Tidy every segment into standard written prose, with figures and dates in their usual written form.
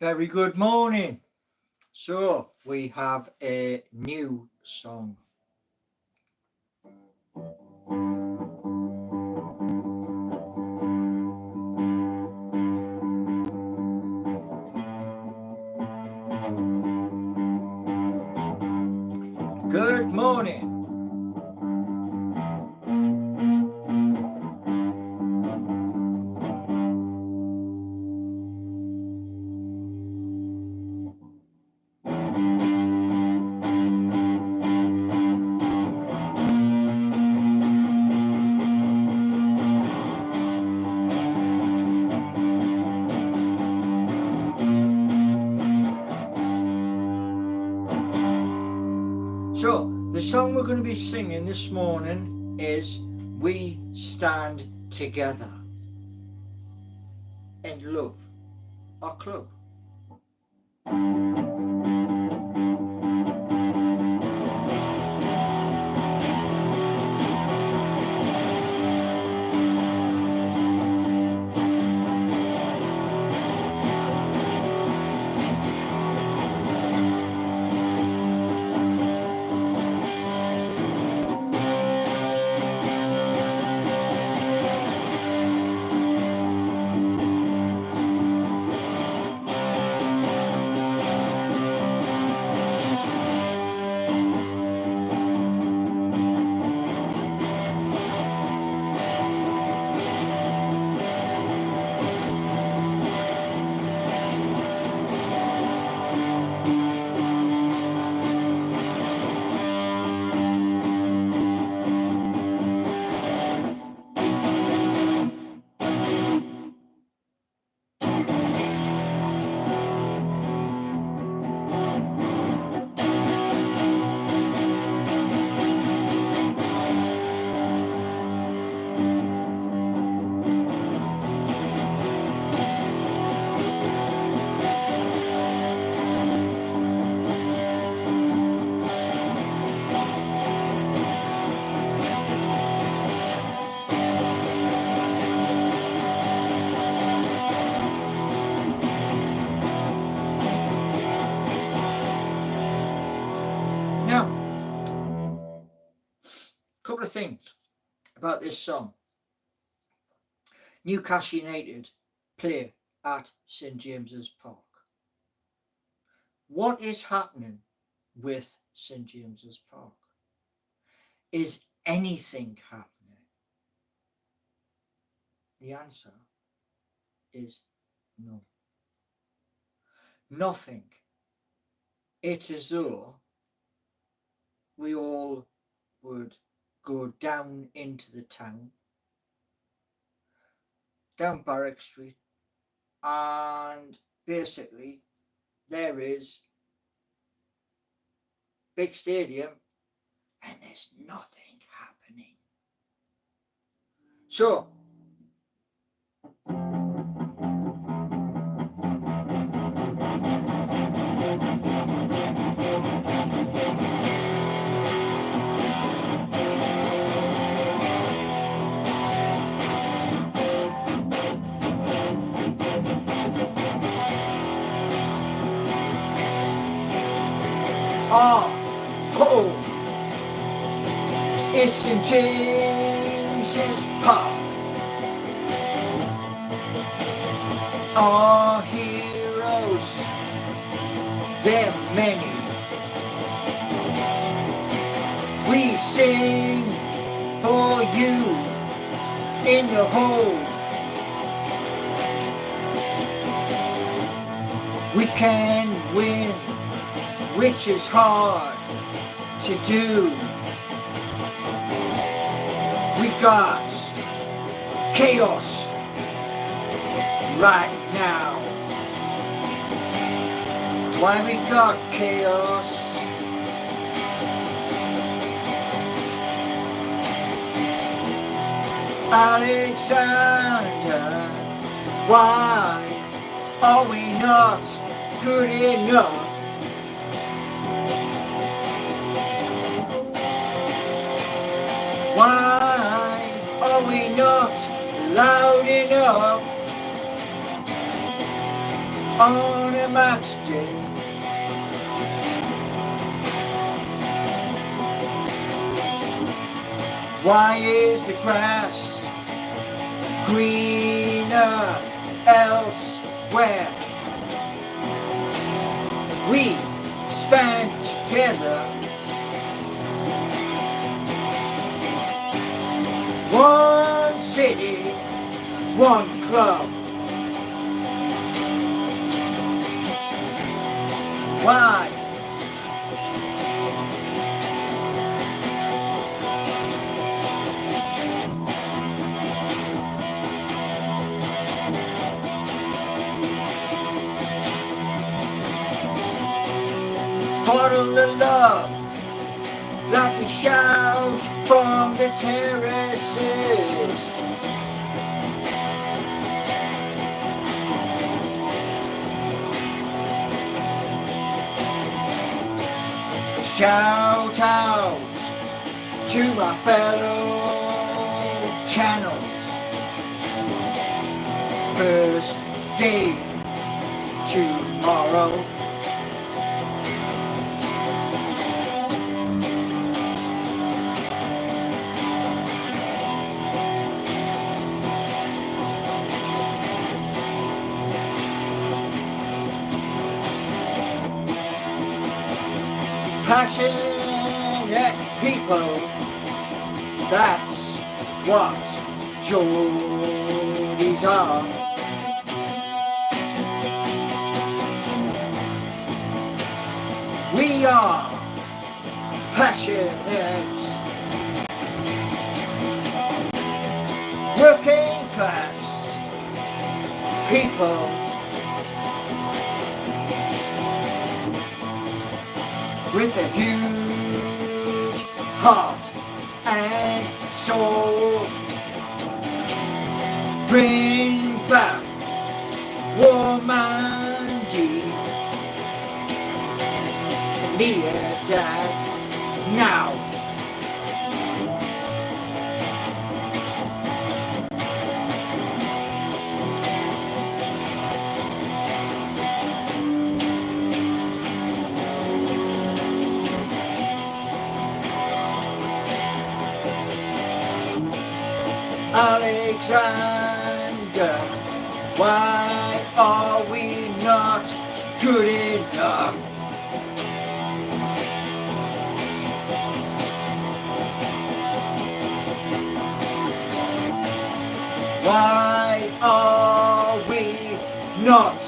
Very good morning. So we have a new song. Good morning. So the song we're going to be singing this morning is We Stand Together and Love Our Club. Now, a couple of things about this song. Newcastle United play at St James's Park. What is happening with St James's Park? Is anything happening? The answer is no. Nothing. It's as though we all would go down into the town, down Barrack Street, and basically there is big stadium and there's nothing happening. So our home is St James's Park. Our heroes, they're many. We sing for you in the home. We can win, which is hard to do. We got chaos right now. Why we got chaos? Alexander, why are we not good enough? Why are we not loud enough? On the match day. Why is the grass greener elsewhere? We stand together, one city, one club. Why? Bottle the love that we shout from the terraces. Shout out to my fellow channels. First day tomorrow. Passionate people, that's what Geordies are. We are passionate, working class people with a huge heart and soul. Bring back Wor Mandy and me and Dad now. Alexander, why are we not good enough? Why are we not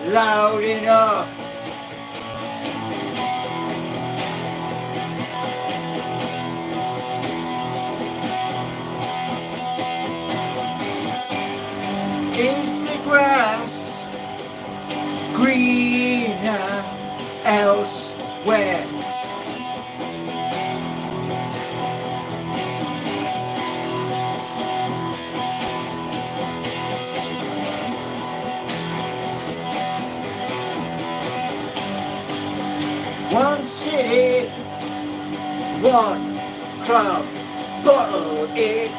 loud enough? Is the grass greener elsewhere? One city, one club, bottle it.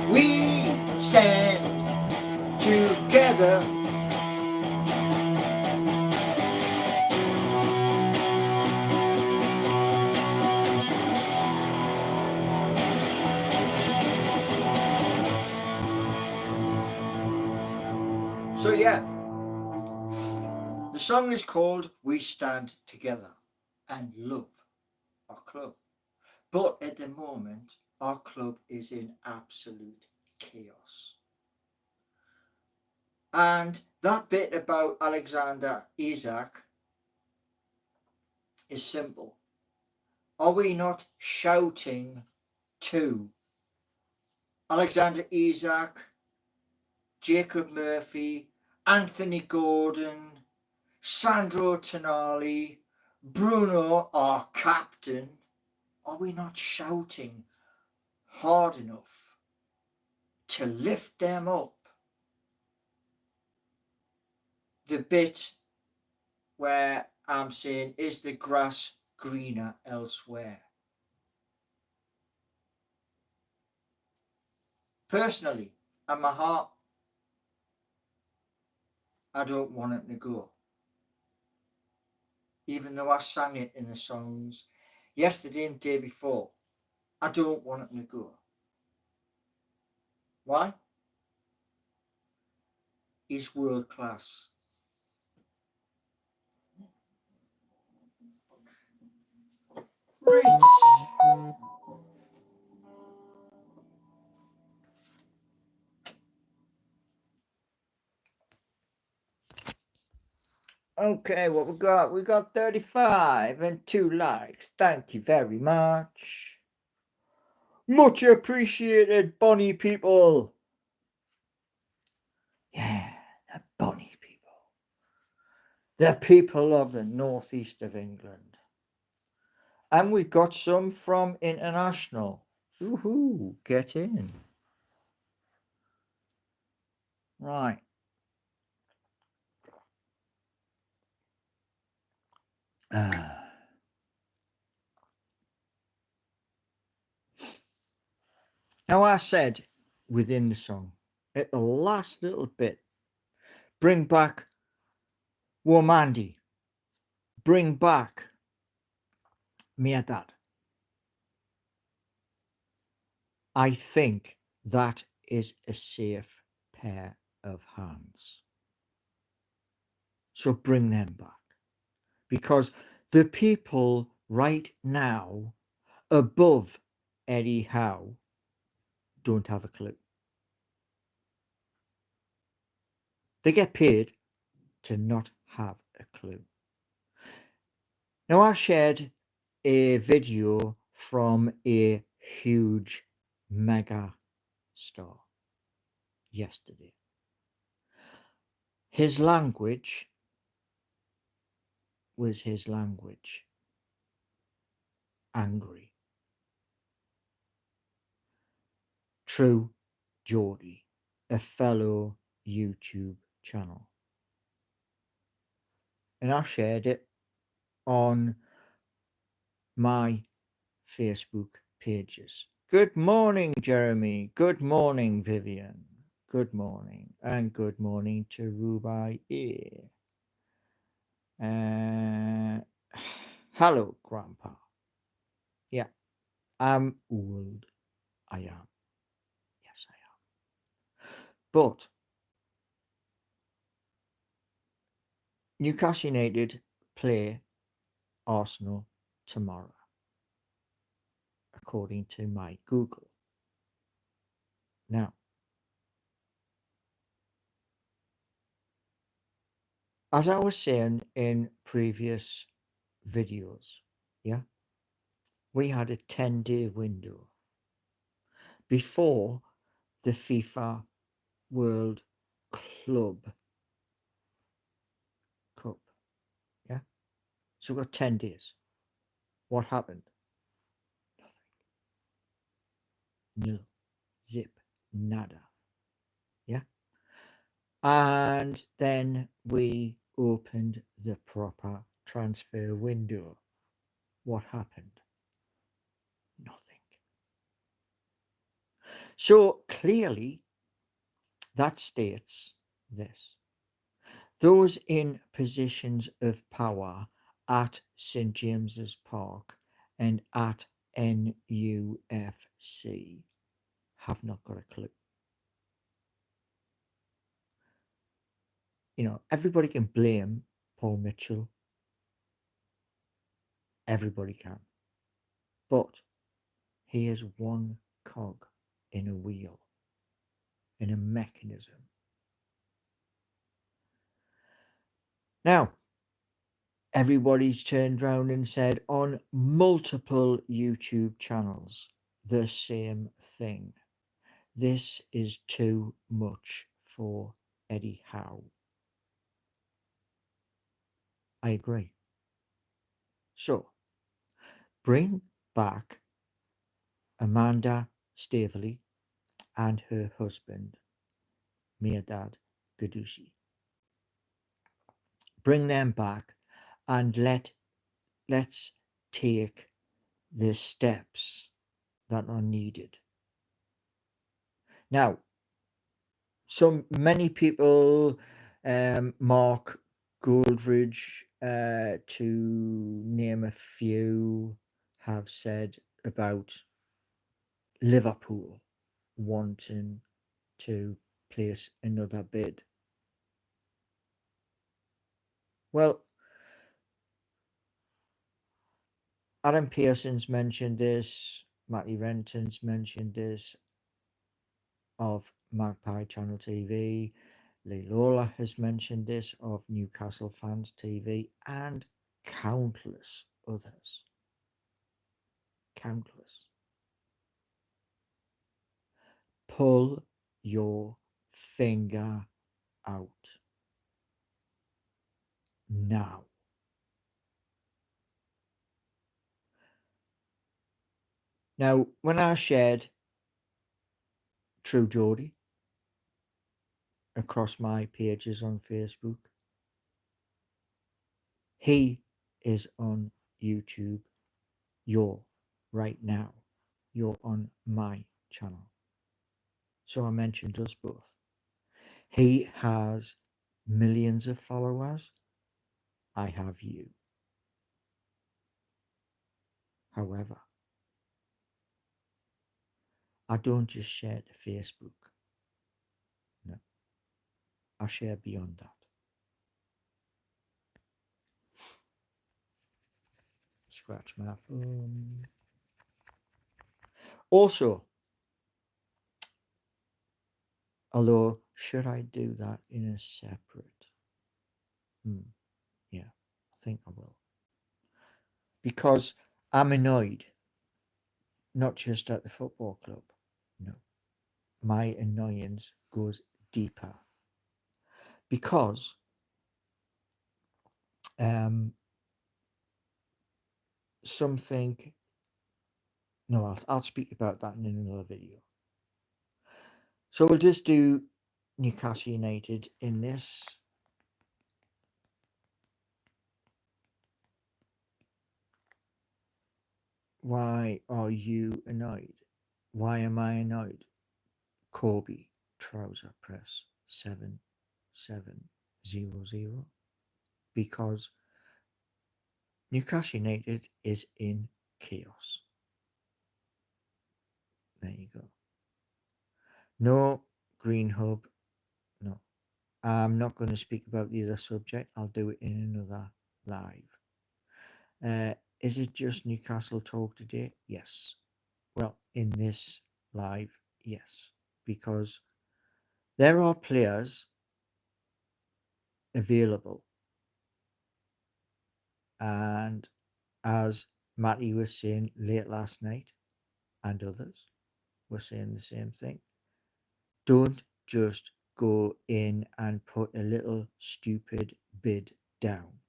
We stand together, so yeah, the song is called We Stand Together and Love Our Club. But at the moment, our club is in absolute chaos. And that bit about Alexander Isak is simple. Are we not shouting to Alexander Isak, Jacob Murphy, Anthony Gordon, Sandro Tonali, Bruno, our captain? Are we not shouting hard enough to lift them up. The bit where I'm saying, is the grass greener elsewhere? Personally, in my heart, I don't want it to go. Even though I sang it in the songs yesterday and the day before, I don't want it to go. Why? He's world class. Rich. Okay, what we got? We got 35 and 2 likes. Thank you very much. Much appreciated, Bonnie people. Yeah, the Bonnie people. The people of the northeast of England. And we've got some from international. Woohoo, get in. Right. Now I said within the song, at the last little bit, bring back Wor Mandy. Bring back me dad. I think that is a safe pair of hands. So bring them back. Because the people right now above Eddie Howe don't have a clue. They get paid to not have a clue. Now, I shared a video from a huge mega star yesterday. His language was his language. Angry. True Geordie, a fellow YouTube channel. And I shared it on my Facebook pages. Good morning, Jeremy. Good morning, Vivian. Good morning. And good morning to Rubai A. Hello, Grandpa. Yeah, I'm old. I am. Yes, I am. But Newcastle United play Arsenal tomorrow, according to my Google. Now, as I was saying in previous videos, yeah, we had a 10-day window before the FIFA World Club Cup. Yeah. So we've got 10 days. What happened? Nothing. No. Zip. Nada. Yeah. And then we opened the proper transfer window. What happened? Nothing. So clearly, that states this. Those in positions of power at St. James's Park and at NUFC have not got a clue. You know, everybody can blame Paul Mitchell. Everybody can. But he is one cog in a wheel, in a mechanism. Now, everybody's turned around and said on multiple YouTube channels the same thing. This is too much for Eddie Howe. I agree. So, bring back Amanda Staveley and her husband, Mirdad Gadushi. Bring them back and let's take the steps that are needed. Now, so many people, Mark Goldridge, to name a few, have said about Liverpool wanting to place another bid. Well, Adam Pearson's mentioned this, Matty Renton's mentioned this of Magpie Channel TV, Lee Lawler has mentioned this of Newcastle Fans TV, and countless others. Countless. Pull your finger out now. Now, when I shared True Geordie across my pages on Facebook, he is on YouTube. You're right now. You're on my channel. So I mentioned us both. He has millions of followers. I have you. However, I don't just share to Facebook. No, I share beyond that. Scratch my phone. Also, although, should I do that in a separate? Yeah, I think I will. Because I'm annoyed, not just at the football club. No, my annoyance goes deeper. Because something, no, I'll speak about that in another video. So we'll just do Newcastle United in this. Why are you annoyed? Why am I annoyed? Corby Trouser Press 7700. Because Newcastle United is in chaos. There you go. No Green Hub. No. I'm not going to speak about the other subject. I'll do it in another live. Is it just Newcastle talk today? Yes. Well, in this live, yes. Because there are players available. And as Matty was saying late last night, and others were saying the same thing, don't just go in and put a little stupid bid down.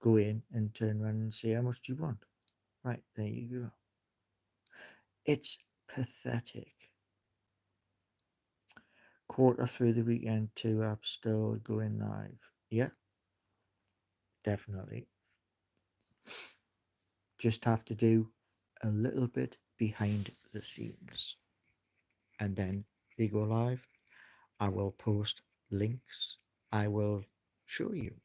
Go in and turn around and say, how much do you want? Right, there you go. It's pathetic. Quarter through the weekend, 2 apps still going live. Yeah, definitely. Just have to do a little bit behind the scenes. And then they go live. I will post links. I will show you.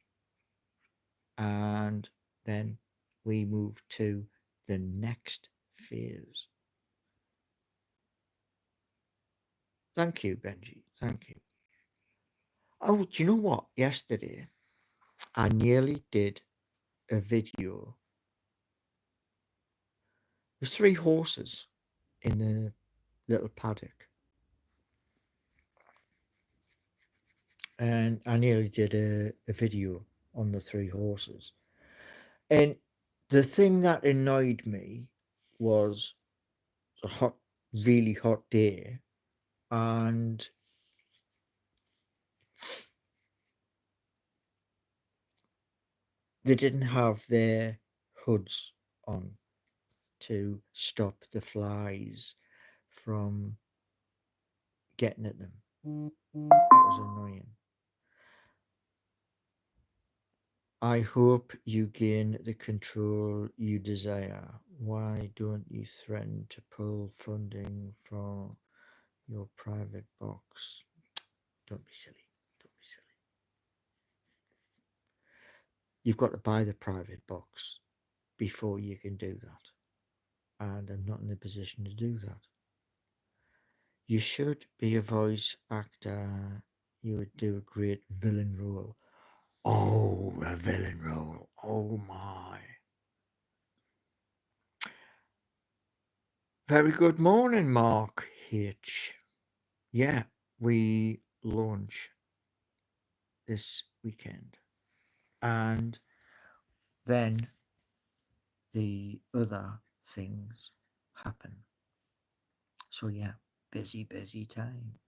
And then we move to the next phase. Thank you, Benji. Thank you. Oh, do you know what? Yesterday, I nearly did a video. There's 3 horses in the little paddock. And I nearly did a video on the 3 horses. And the thing that annoyed me was a hot, really hot day, and they didn't have their hoods on to stop the flies from getting at them. That was annoying. I hope you gain the control you desire. Why don't you threaten to pull funding from your private box? Don't be silly. Don't be silly. You've got to buy the private box before you can do that. And I'm not in a position to do that. You should be a voice actor. You would do a great villain role. Oh, a villain role. Oh my. Very good morning, Mark H. Yeah, we launch this weekend. And then the other things happen. So yeah, busy time.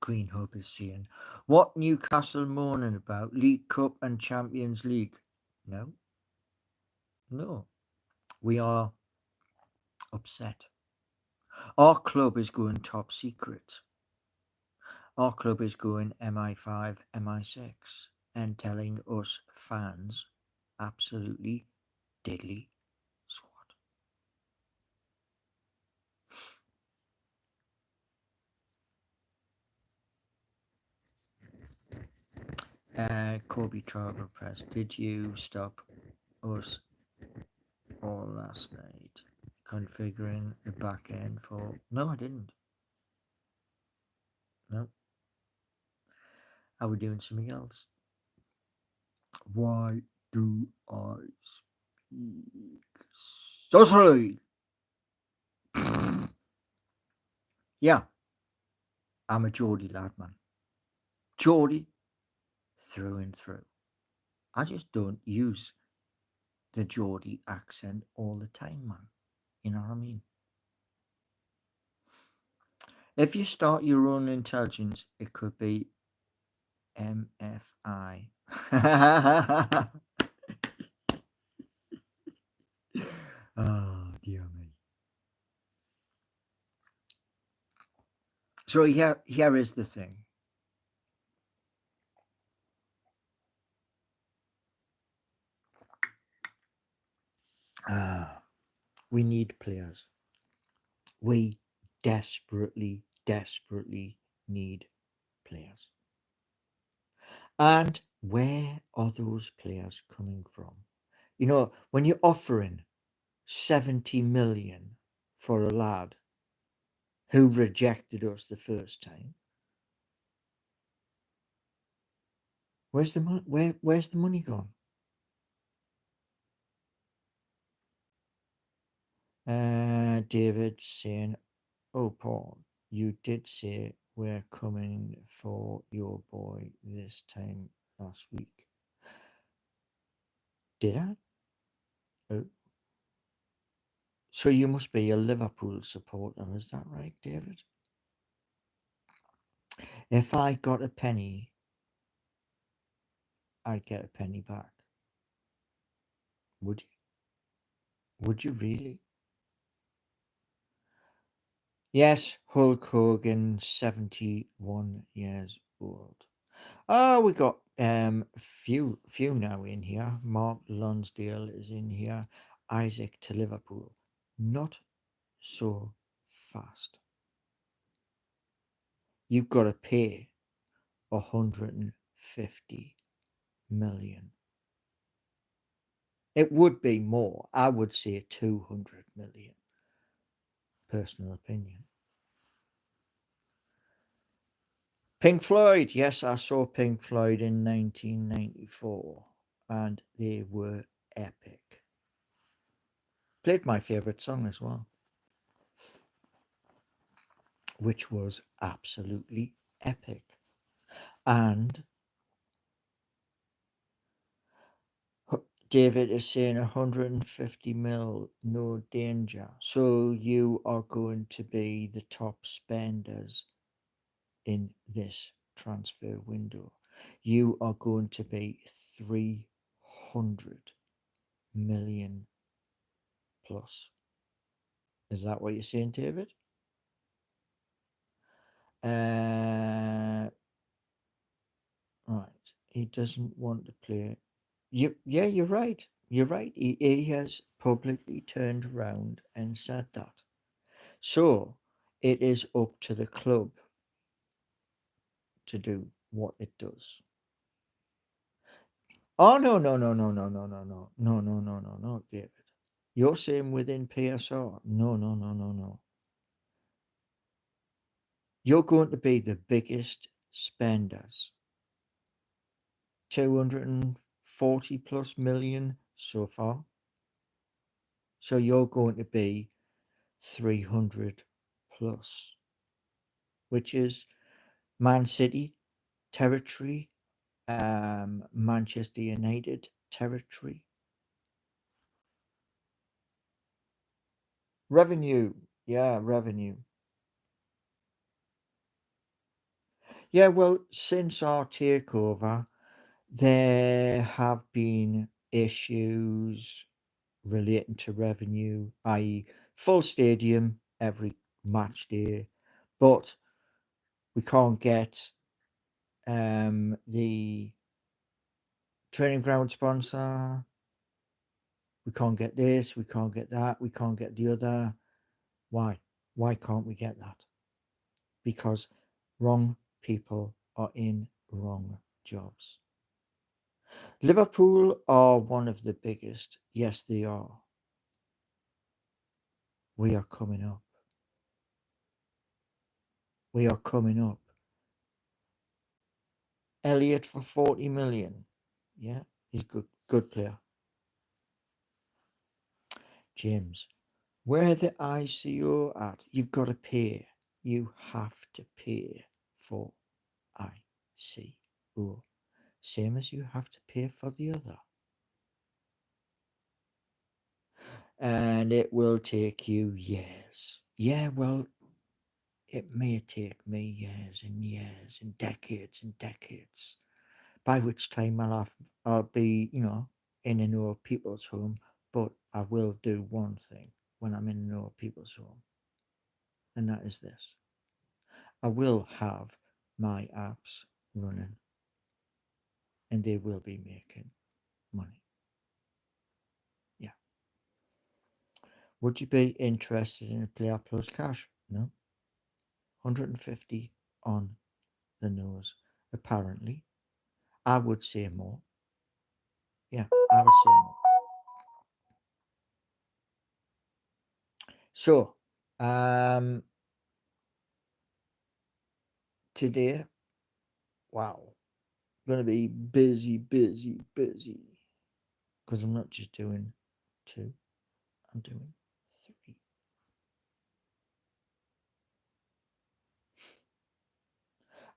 Green Hope is saying, what Newcastle moaning about? League Cup and Champions League? No. We are upset. Our club is going top secret. Our club is going MI5, MI6 and telling us fans absolutely diddly squat. Kobe Travel Press, did you stop us all last night configuring the back end for... No, I didn't. No. I was doing something else. Why do I speak so slowly? Yeah, I'm a Geordie lad, man. Geordie through and through. I just don't use the Geordie accent all the time, man. You know what I mean? If you start your own intelligence, it could be MFI. Oh, dear me. So here is the thing. We need players. We desperately need players. And where are those players coming from? You know, when you're offering 70 million for a lad who rejected us the first time, where's the money? Where's the money gone? David saying, "Oh, Paul, you did say we're coming for your boy this time last week. Did I? Oh. So you must be a Liverpool supporter, is that right, David? If I got a penny, I'd get a penny back. Would you? Would you really? Yes, Hulk Hogan, 71 years old. Oh, we got few now in here. Mark Lonsdale is in here. Isaac to Liverpool. Not so fast. You've got to pay 150 million. It would be more. I would say 200 million. Personal opinion. Pink Floyd. Yes, I saw Pink Floyd in 1994 and they were epic. Played my favourite song as well, which was absolutely epic. And David is saying 150 mil, no danger. So you are going to be the top spenders in this transfer window. You are going to be million plus. Is that what you're saying, David? Right. He doesn't want to play. Yeah, you're right. You're right. He has publicly turned around and said that. So it is up to the club to do what it does. Oh no, David. You're saying within PSR? No. You're going to be the biggest spenders. 240 plus million so far. So you're going to be 300 plus, which is Man City territory, Manchester United territory. Revenue. Yeah, revenue. Yeah, well, since our takeover, there have been issues relating to revenue, i.e., full stadium every match day, but we can't get the training ground sponsor. We can't get this, we can't get that, we can't get the other. Why? Why can't we get that? Because wrong people are in wrong jobs. Liverpool are one of the biggest. Yes, they are. We are coming up. We are coming up. Elliot for 40 million. Yeah, he's good player. James, where the ICO at? You've got to pay. You have to pay for ICO. Same as you have to pay for the other. And it will take you years. Yeah, well, it may take me years and years and decades, by which time I'll be, in an old people's home. But I will do one thing when I'm in an old people's home, and that is this. I will have my apps running, and they will be making money. Yeah. Would you be interested in a player plus cash? No. 150 on the nose, apparently. I would say more. Yeah, I would say more. So, today, wow, gonna be busy. Because I'm not just doing two, I'm doing three.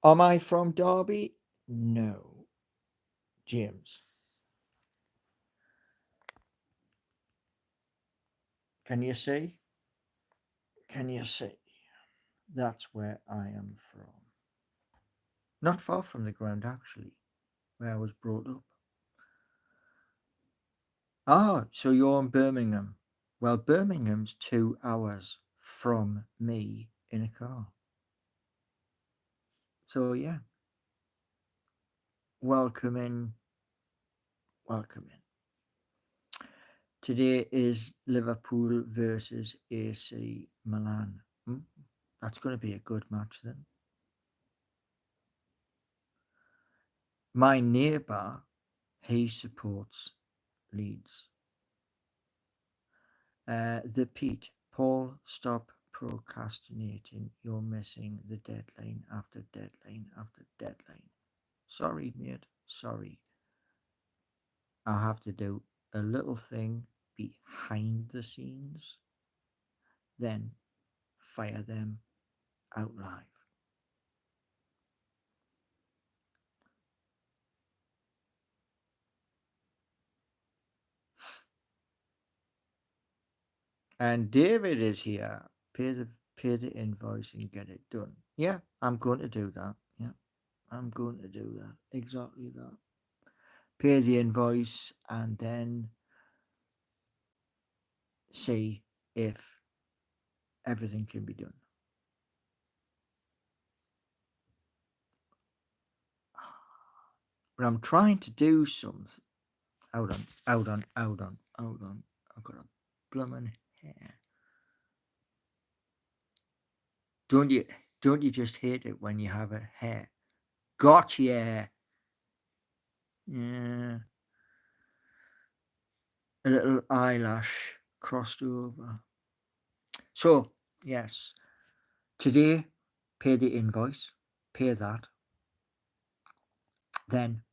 Am I from Derby? No. James, can you see? Can you see? That's where I am from. Not far from the ground, actually, where I was brought up. Ah, so you're in Birmingham. Well, Birmingham's 2 hours from me in a car. So, yeah, welcome in. Welcome in. Today is Liverpool versus AC Milan. That's going to be a good match then. My neighbour, he supports Leeds. The Pete, Paul, stop procrastinating. You're missing the deadline after deadline after deadline. Sorry, mate. Sorry. I'll have to do a little thing behind the scenes, then fire them out live. And David is here. Pay the invoice and get it done. Yeah, I'm going to do that. Yeah, I'm going to do that. Exactly that. pay the invoice, and then see if everything can be done. But I'm trying to do something. Hold on. I've got a blooming hair. Don't you? Don't you just hate it when you have a hair? Gotcha. Yeah. A little eyelash crossed over. So yes, today, pay the invoice. Pay that. Then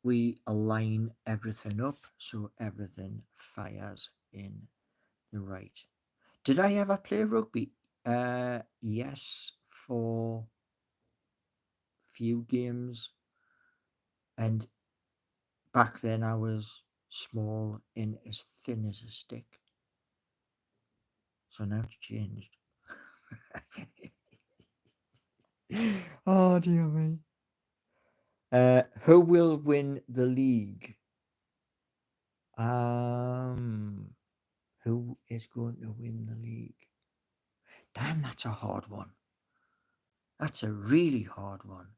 we align everything up so everything fires in the right. Did I ever play rugby? Yes, for few games, and back then I was small and as thin as a stick. So now it's changed. Oh dear me. Who will win the league? Who is going to win the league? Damn, that's a hard one. That's a really hard one.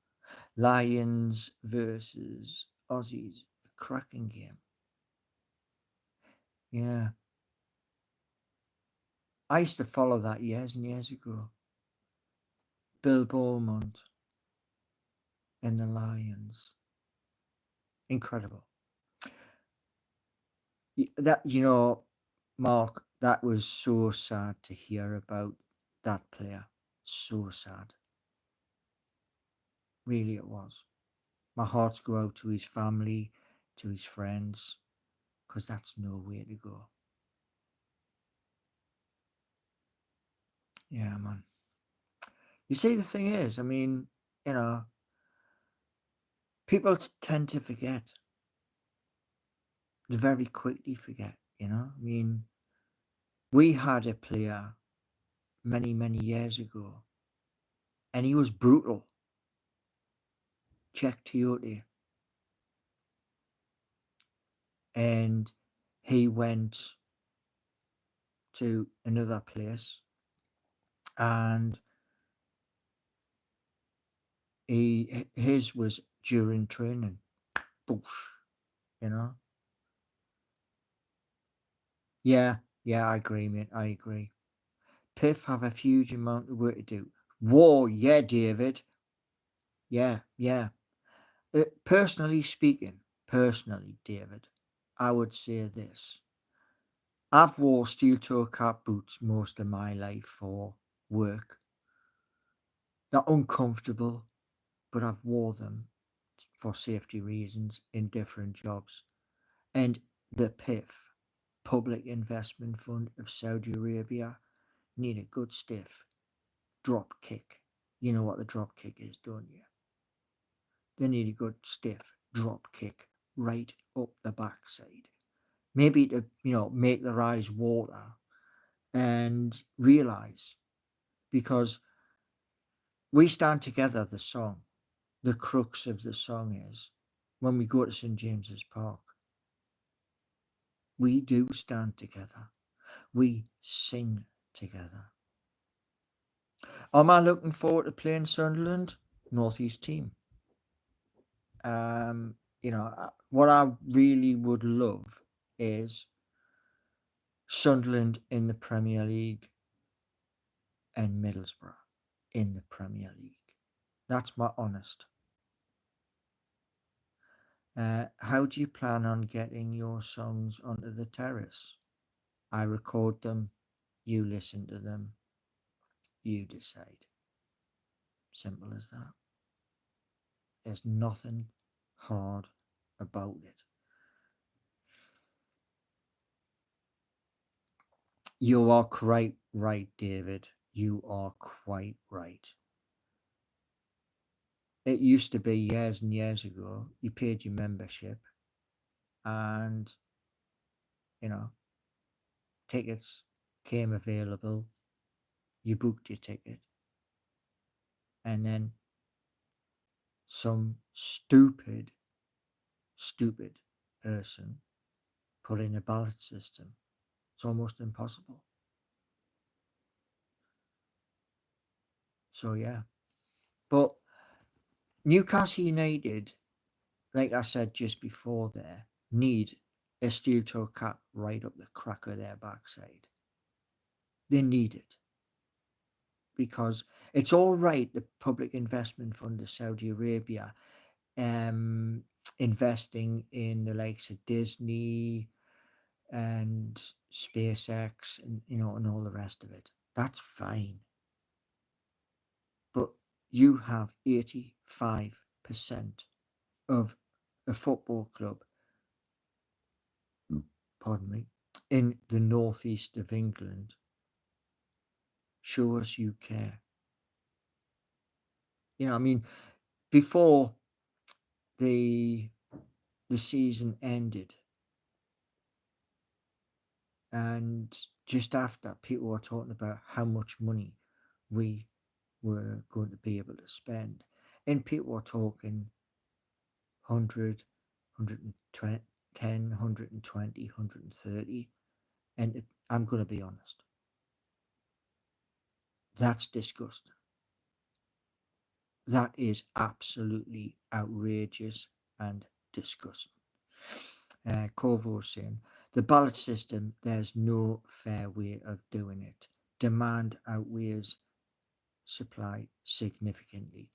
Lions versus Aussies, a cracking game. Yeah, I used to follow that years and years ago. Bill Beaumont and the Lions, incredible. That Mark, that was so sad to hear about that player. So sad, really, it was. My hearts go out to his family, to his friends, because that's no way to go. Yeah, man. You see, the thing is, I mean, you know, people tend to forget. They very quickly forget, I mean, we had a player many, many years ago, and he was brutal. Jack Tiote. And he went to another place, and his was during training. Boosh, you know? Yeah, yeah, I agree, mate. I agree. Piff have a huge amount of work to do. Whoa, yeah, David. Yeah, yeah. Personally, David, I would say this. I've wore steel toe cap boots most of my life for work. They're uncomfortable, but I've wore them for safety reasons in different jobs. And the PIF, Public Investment Fund of Saudi Arabia, need a good stiff drop kick. You know what the drop kick is, don't you? They need a good stiff drop kick right up the backside. Maybe to, make their eyes water and realize, because we stand together, the song, the crux of the song is when we go to St. James's Park, we do stand together. We sing together. Am I looking forward to playing Sunderland? Northeast team. What I really would love is Sunderland in the Premier League and Middlesbrough in the Premier League. That's my honest. How do you plan on getting your songs onto the terrace? I record them, you listen to them, you decide. Simple as that. There's nothing hard about it. You are quite right, David. You are quite right. It used to be years and years ago, you paid your membership and, you know, tickets came available. You booked your ticket, and then some stupid stupid person put in a ballot system. It's almost impossible. So yeah. But Newcastle United, like I said just before there, need a steel toe cap right up the crack of their backside. They need it. Because it's all right, the Public Investment Fund of Saudi Arabia um, investing in the likes of Disney and SpaceX and and all the rest of it. That's fine. But you have 85% of a football club, pardon me, in the northeast of England. Show us you care. I mean, before the the season ended, and just after, people were talking about how much money we were going to be able to spend, and people were talking 100, 110, 120, 130, and I'm going to be honest, that's disgusting. That is absolutely outrageous and disgusting. Corvo was saying, the ballot system, there's no fair way of doing it. Demand outweighs supply significantly.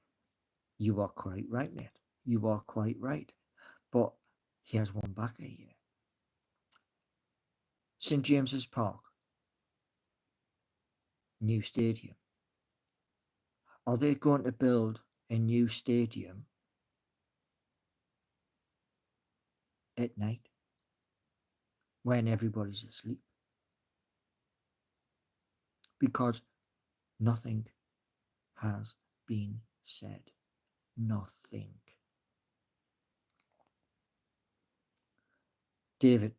You are quite right, mate. You are quite right. But here's one back at you. St James's Park, new stadium. Are they going to build a new stadium at night when everybody's asleep? Because nothing has been said. Nothing. David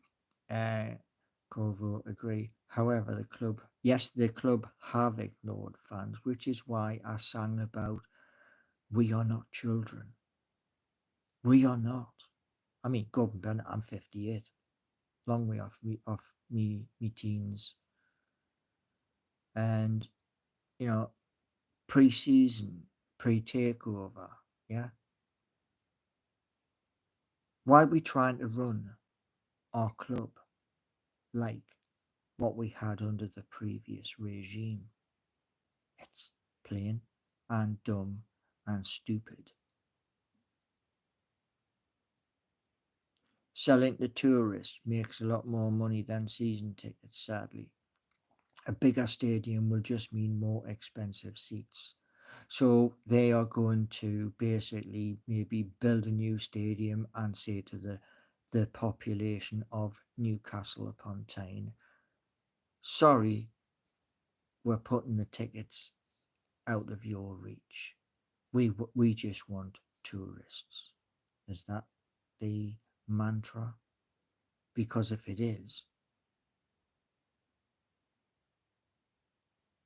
Corvo agree. However, the club have ignored fans, which is why I sang about we are not children. We are not. I mean, Gordon Bennett, I'm 58. Long way off me teens. And, you know, pre-season, pre-takeover, yeah? Why are we trying to run our club like what we had under the previous regime? It's plain and dumb and stupid. Selling to tourists makes a lot more money than season tickets, sadly. A bigger stadium will just mean more expensive seats. So they are going to basically maybe build a new stadium and say to the population of Newcastle upon Tyne, sorry, we're putting the tickets out of your reach. We just want tourists. Is that the mantra? Because if it is,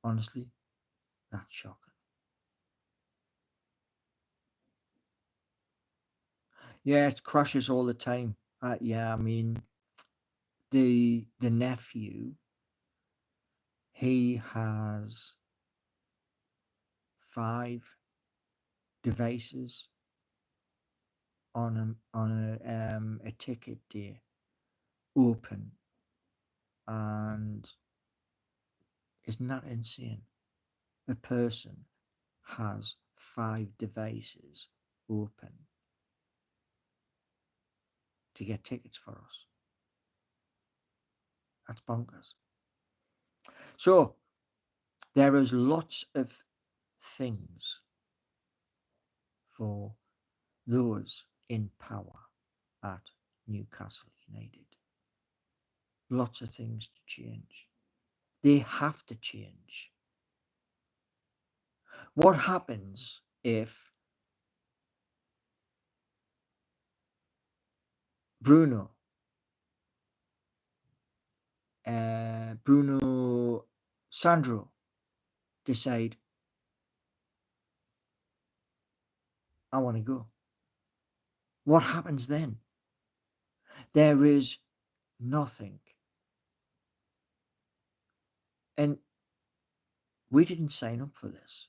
honestly, that's shocking. Yeah, it crashes all the time. Yeah, I mean, the nephew, he has 5 devices on a ticket day open, and isn't that insane? A person has 5 devices open to get tickets for us. That's bonkers. So there is lots of things for those in power at Newcastle United. Lots of things to change. They have to change. What happens if Bruno, Sandro decide, I want to go? What happens then? There is nothing. And we didn't sign up for this.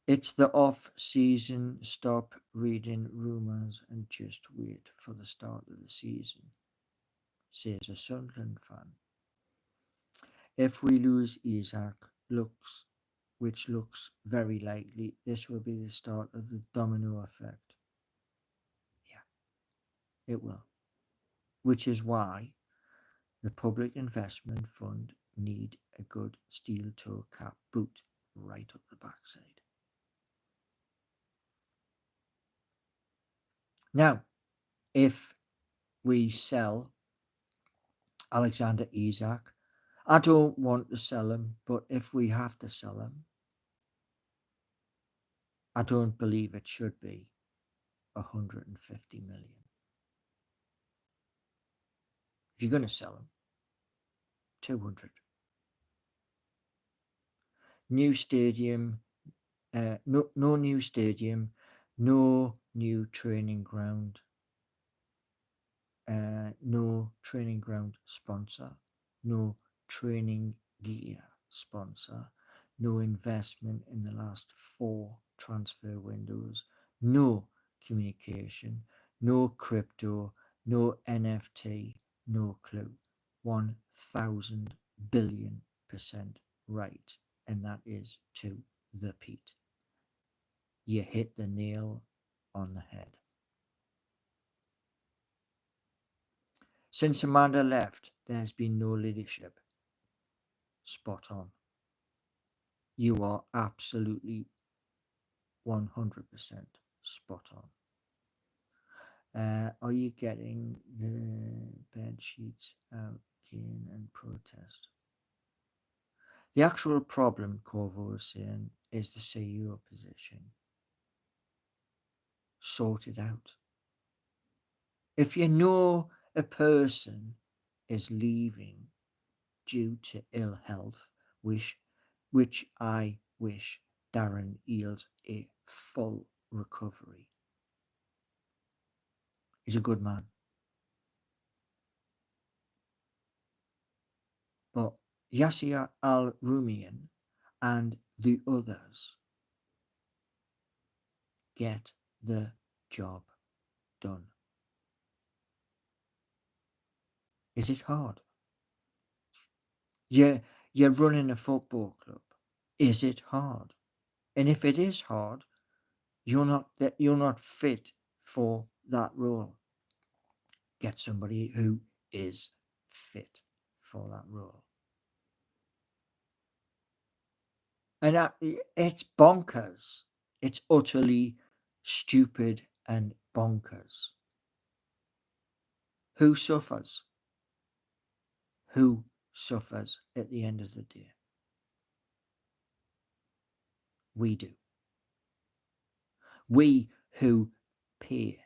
It's the off season. Stop reading rumours and just wait for the start of the season, says a Sunderland fan. If we lose Isaac, which looks very likely, this will be the start of the domino effect. Yeah, it will. Which is why the Public Investment Fund need a good steel toe cap boot right up the backside. Now, if we sell Alexander Isak, I don't want to sell him, but if we have to sell him, I don't believe it should be 150 million. If you're going to sell him, 200. New stadium, no new stadium, no new training ground, no training ground sponsor, no training gear sponsor, no investment in the last 4 transfer windows, no communication, no crypto, no NFT, no clue. 1000 billion% right, and that is to the Pete. You hit the nail on the head. Since Amanda left, there's been no leadership. Spot on. You are absolutely 100% spot on. Are you getting the bed sheets out again and protest? The actual problem, Corvo was saying, is the CEO position. Sort it out. If you know a person is leaving due to ill health, which I wish Darren Eales a full recovery. He's a good man. But Yasser Al-Rumayyan and the others get the job done. Is it hard? You're running a football club. Is it hard? And if it is hard, you're not fit for that role. Get somebody who is fit for that role. And it's bonkers. It's utterly stupid and bonkers. Who suffers? Who suffers at the end of the day? We do. We who pay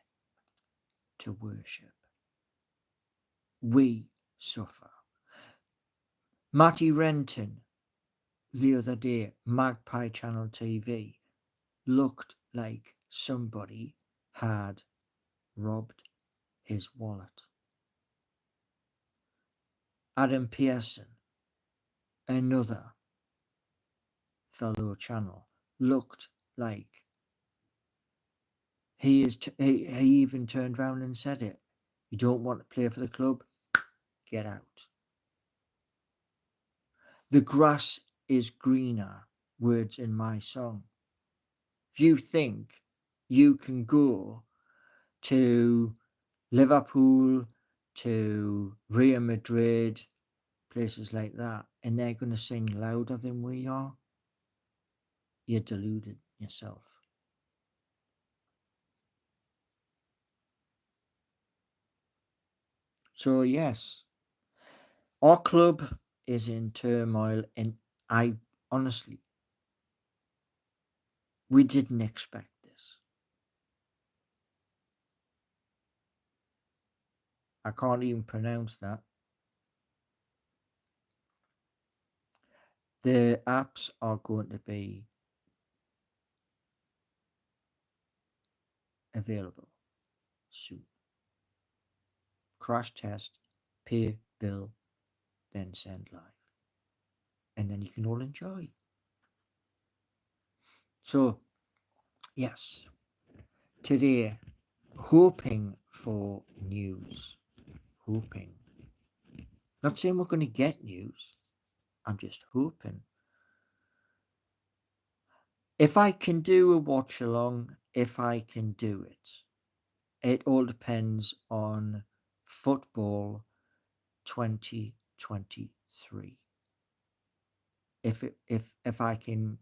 to worship. We suffer. Matty Renton, the other day, Magpie Channel TV, looked like somebody had robbed his wallet. Adam Pearson, another fellow channel, looked like he even turned round and said it. You don't want to play for the club? Get out. The grass is greener, words in my song. If you think you can go to Liverpool, to Real Madrid, places like that, and they're going to sing louder than we are, you're deluded yourself. So yes, our club is in turmoil, and I honestly, we didn't expect this. I can't even pronounce that. The apps are going to be available soon. Crash test, pay bill, then send live. And then you can all enjoy. So, yes, today, hoping for news. Hoping. Not saying we're going to get news. I'm just hoping. If I can do a watch along, if I can do it, it all depends on football 2023. If I can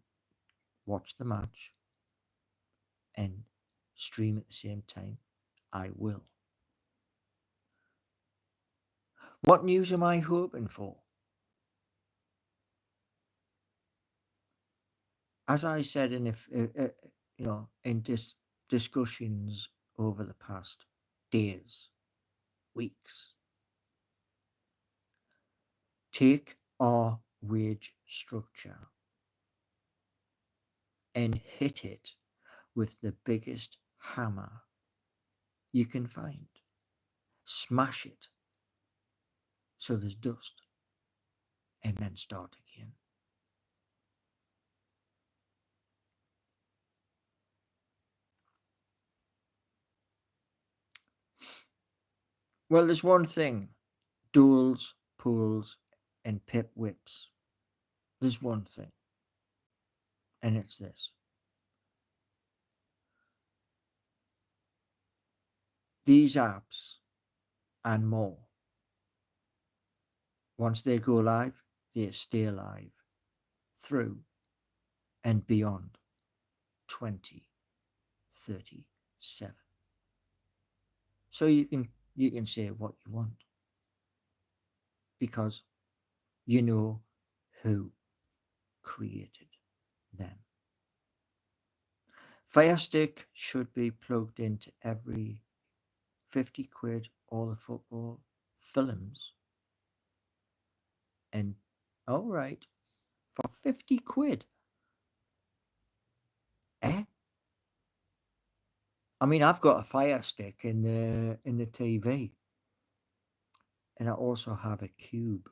watch the match and stream at the same time, I will. What news am I hoping for? As I said in discussions over the past days, weeks, take our wage structure and hit it with the biggest hammer you can find. Smash it so there's dust, and then start again. Well, there's one thing: duels, pools, and pip whips. There's one thing, and it's this: these apps and more, once they go live, they stay live through and beyond 2037. So you can say what you want because you know who created them. Fire Stick should be plugged into every 50 quid all the football films. And all right, for 50 quid. Eh? I mean, I've got a Fire Stick in the TV, and I also have a cube.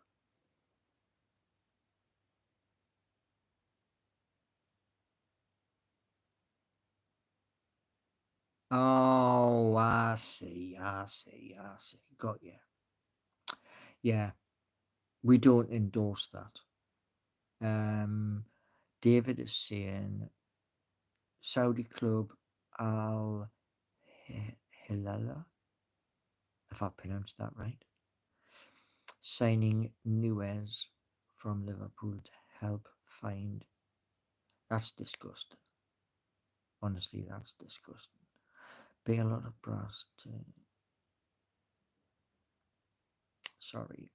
Oh, I see. Got you. Yeah, we don't endorse that. David is saying Saudi club Al Hilala, if I pronounced that right, signing Nuez from Liverpool to help find. That's disgusting. Honestly, that's disgusting. Pay a lot of brass to. Sorry.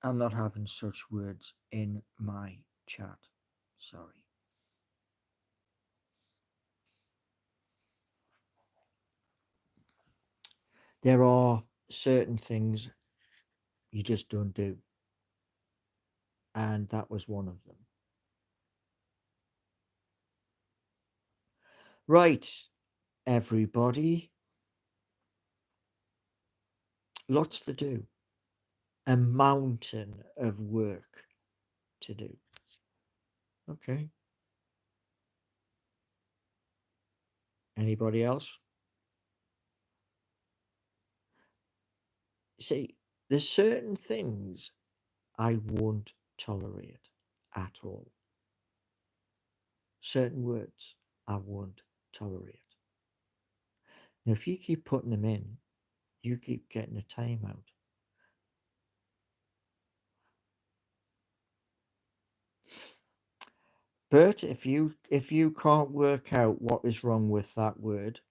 I'm not having such words in my chat. Sorry. There are certain things you just don't do. And that was one of them. Right, everybody. Lots to do. A mountain of work to do. Okay. Anybody else? See, there's certain things I won't tolerate at all. Certain words I won't tolerate. Now, if you keep putting them in, you keep getting a timeout. Bert, if you can't work out what is wrong with that word,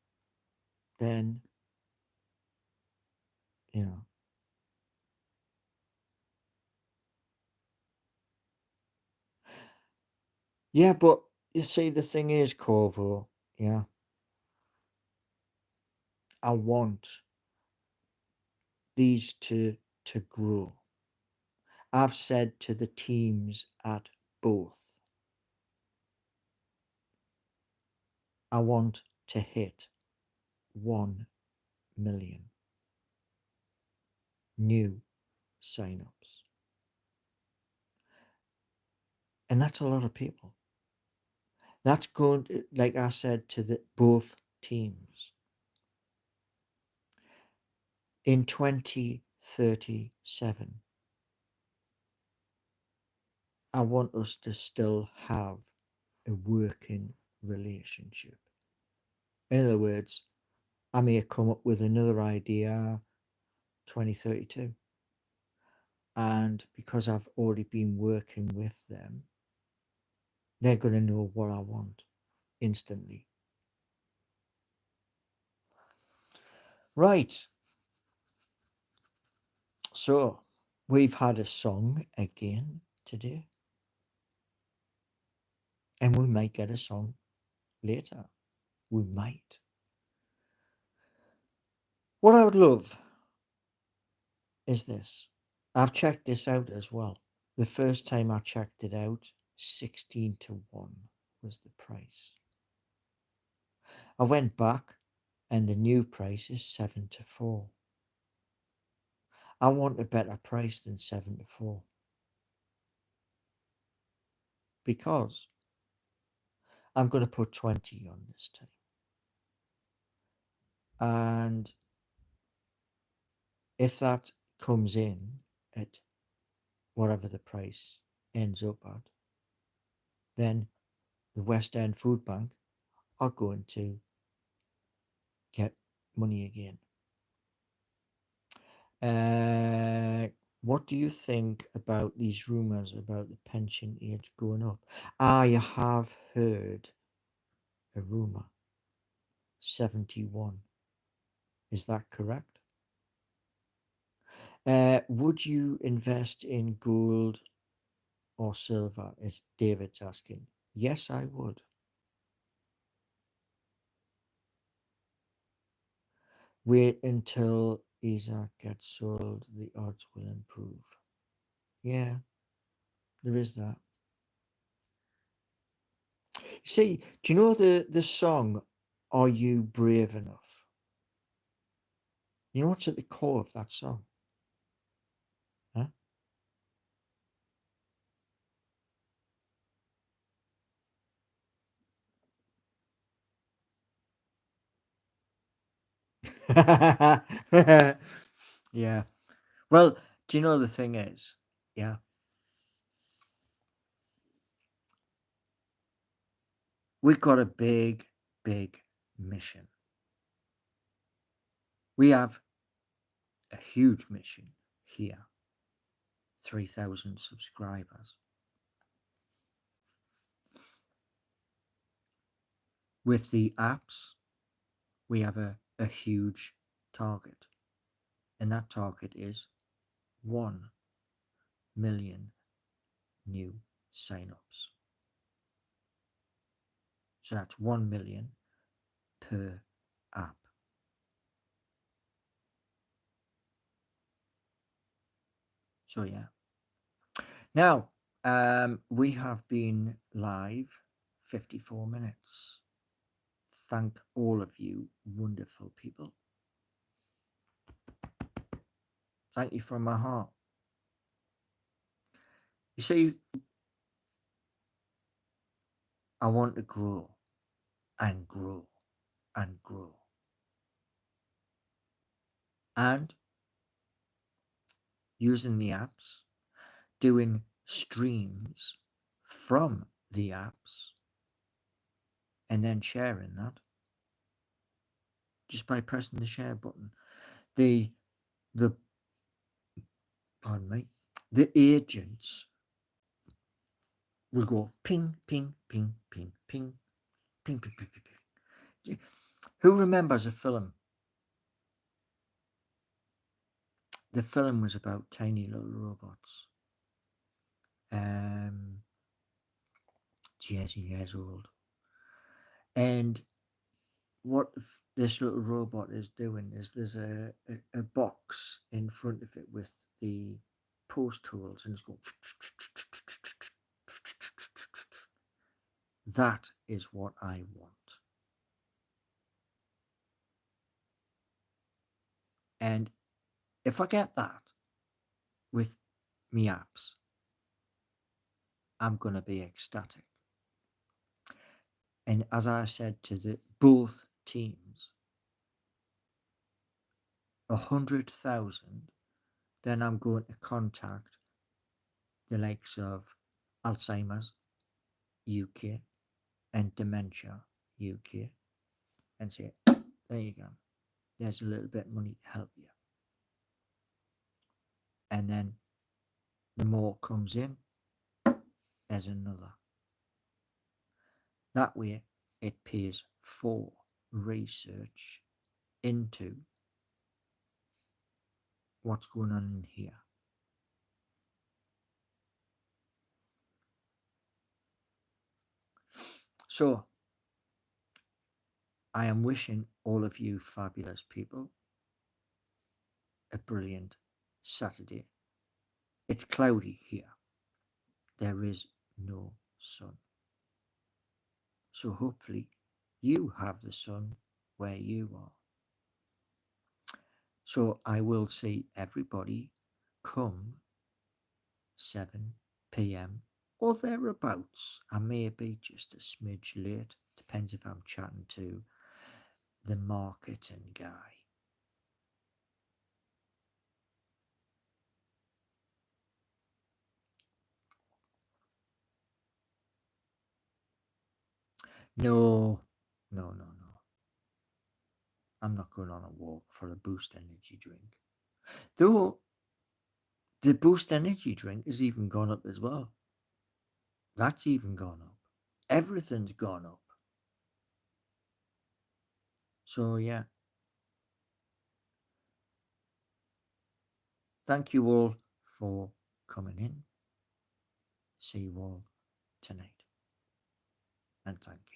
then you know. Yeah, but you see, the thing is, Corvo, yeah, I want these to grow. I've said to the teams at both, I want to hit 1 million new sign-ups. And that's a lot of people. That's going to, like I said, to both teams. In 2037, I want us to still have a working relationship. In other words, I may come up with another idea 2032. And because I've already been working with them, they're going to know what I want instantly. Right. So we've had a song again today. And we might get a song later. We might. What I would love is this. I've checked this out as well. The first time I checked it out, 16 to 1 was the price. I went back and the new price is 7 to 4. I want a better price than 7 to 4. Because I'm going to put 20 on this time. And if that comes in at whatever the price ends up at, then the West End Food Bank are going to get money again. What do you think about these rumours about the pension age going up? I have heard a rumour. 71. Is that correct? Would you invest in gold or silver? As David's asking. Yes, I would. Wait until Isaac gets sold. The odds will improve. Yeah, there is that. See, do you know the song, Are You Brave Enough? You know what's at the core of that song? Huh? Yeah. Well, do you know the thing is? Yeah. We've got a big, big mission. We have a huge mission here. 3,000 subscribers. With the apps, we have a huge target. And that target is 1 million new sign-ups. So that's 1 million per app. So yeah. Now, we have been live 54 minutes. Thank all of you wonderful people. Thank you from my heart. You see, I want to grow and grow and grow. And using the apps, doing streams from the apps, and then sharing that just by pressing the share button. The pardon me, the agents will go ping, ping, ping, ping, ping, ping, ping, ping, ping, ping. Who remembers a film? The film was about tiny little robots. Years old. And what this little robot is doing is there's a box in front of it with the post holes, and it's going. That is what I want. And if I get that with me apps, I'm going to be ecstatic. And as I said to the both teams, 100,000, then I'm going to contact the likes of Alzheimer's UK and Dementia UK and say, there you go, there's a little bit of money to help you. And then the more comes in, there's another. That way it pays for research into what's going on in here. So I am wishing all of you fabulous people a brilliant Saturday. It's cloudy here. There is no sun. So hopefully you have the sun where you are. So I will see everybody come 7 p.m. or thereabouts. I may be just a smidge late. Depends if I'm chatting to the marketing guy. No. I'm not going on a walk for a Boost energy drink. Though the Boost energy drink has even gone up as well. That's even gone up. Everything's gone up. So yeah. Thank you all for coming in. See you all tonight. And thank you.